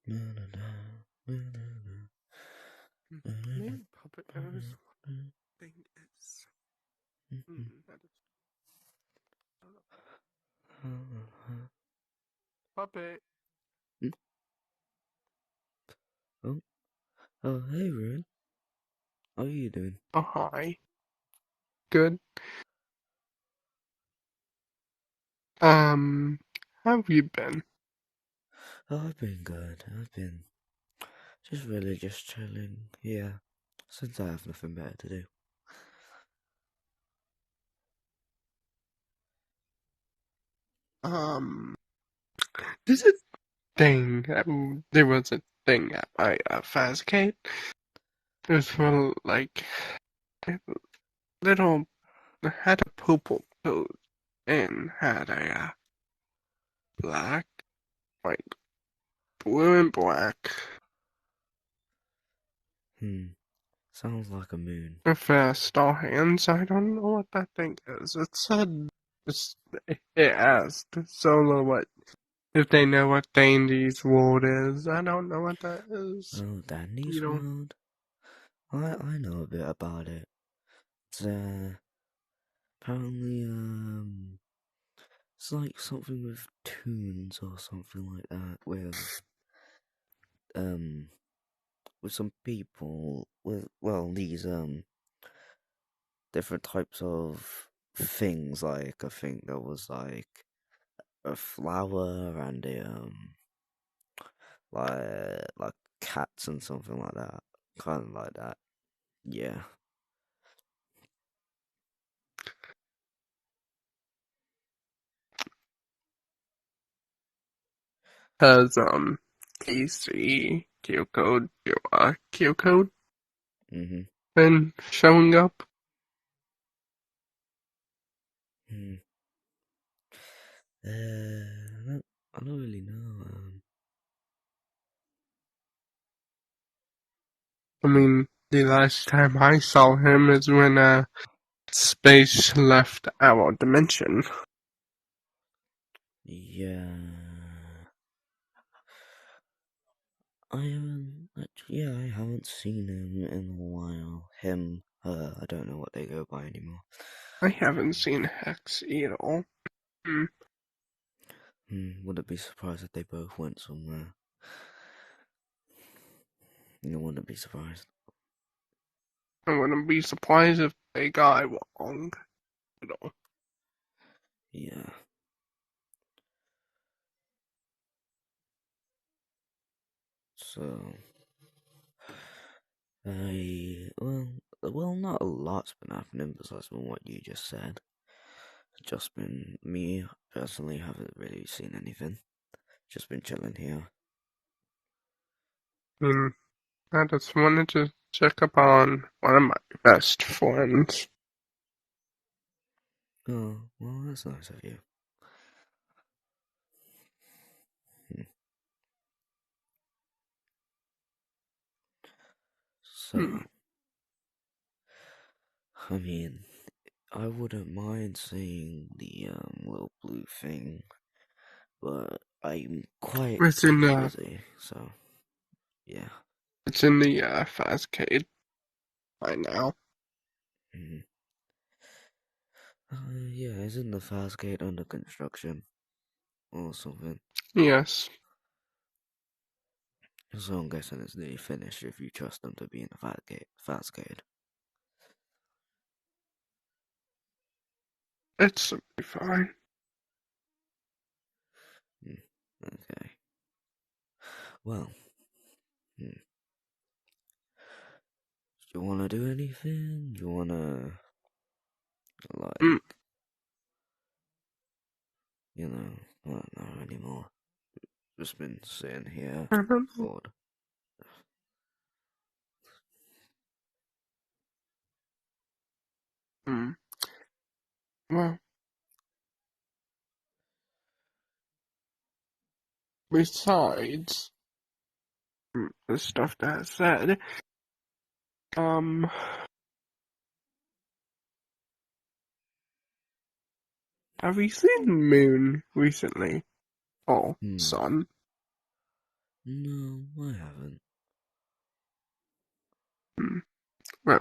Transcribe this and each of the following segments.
Name puppet is thing is. That is puppet. Oh, oh, hey, Ruin. How are you doing? Oh hi. Good. How have you been? Oh, I've been good. I've been just chilling here since I have nothing better to do. Um, there's a thing. There was a thing at my Fazcade. It was for like a little. Had a purple coat and had a black, white, blue, and black Sounds like a moon. with star hands. I don't know what that thing is. It said it asked Solo what if they know what Dandy's world is. I don't know what that is. Oh, You Dandy's don't. World? I know a bit about it. It's, apparently, it's like something with tunes or something like that um, with some people with, well, these, different types of things. Like, I think there was like a flower and like cats and something like that. Kind of like that. Yeah. Has Q code Mhm. been showing up? Hmm. I don't really know. I mean, the last time I saw him is when space left our dimension. Yeah. I haven't seen him in a while. Him, her, I don't know what they go by anymore. I haven't seen Hex either. Wouldn't be surprised if they both went somewhere. You wouldn't be surprised. I wouldn't be surprised if they got wrong. You know. Yeah. So, not a lot's been happening besides from what you just said. Just been me personally haven't really seen anything. Just been chilling here. I just wanted to check up on one of my best friends. Oh, well, that's nice of you. Hmm. Hmm. So, I mean, I wouldn't mind seeing the little blue thing, but I'm quite It's in busy, so yeah. the Fazcade right now. Mm. Yeah, isn't the fast gate under construction or something? Yes. So I'm guessing it's nearly finished if you trust them to be in the fast gate. Fast gate. It's fine. Okay. Well, do you want to do anything? Do you want to, Mm. like, I don't know anymore. Just been sitting here, I don't know. bored. Mm. Well, besides the stuff that I said, um, have you seen the moon recently? Oh, Hmm. sun. No, I haven't. Hmm. Well,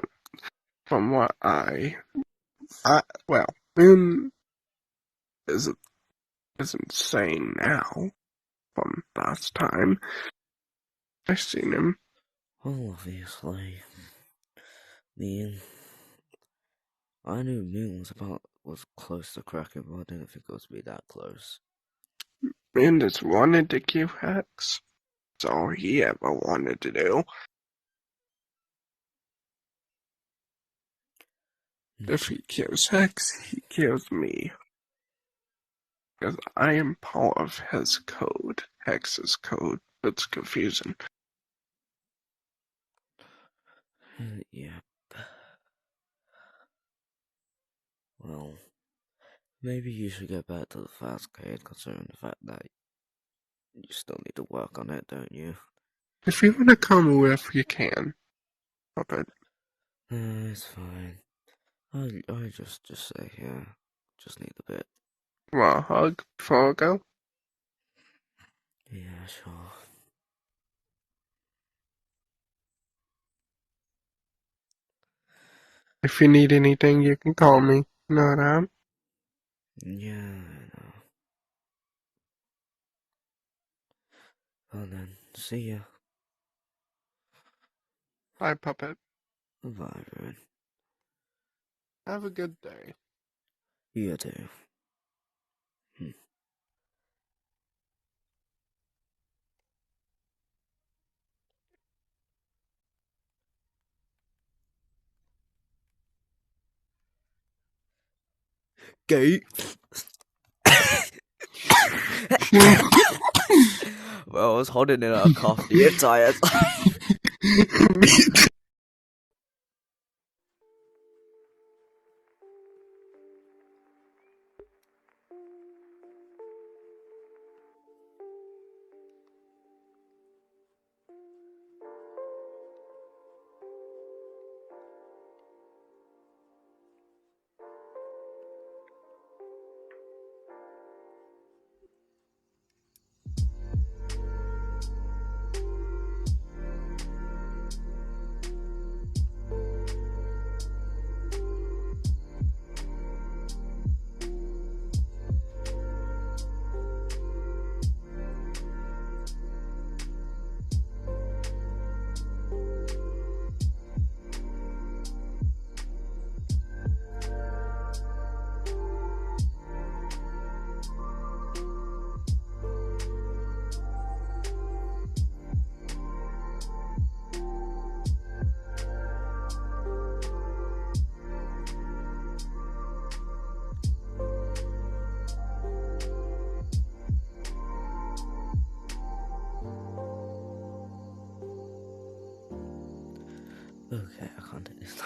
from what well, Moon isn't insane now. From last time I seen him. Well, obviously. Me I knew Moon was close to cracking, but I didn't think it was be that close. Moon just wanted to kill Hex. That's all he ever wanted to do. If he kills Hex, he kills me. Because I am part of his code, Hex's code. It's confusing. Yeah. Well, maybe you should get back to the Fastcade, considering the fact that you still need to work on it, don't you? If you want to come with, you can. But It's fine. I just stay here. Just need a bit. want a hug before I go? Yeah, sure. If you need anything, you can call me. You know that? Yeah, I know. Well then, see ya. Bye, Puppet. Bye, Ruin. Have a good day. You too. Gate. Well, I was holding in a cough the entire time. Okay, I can't do this.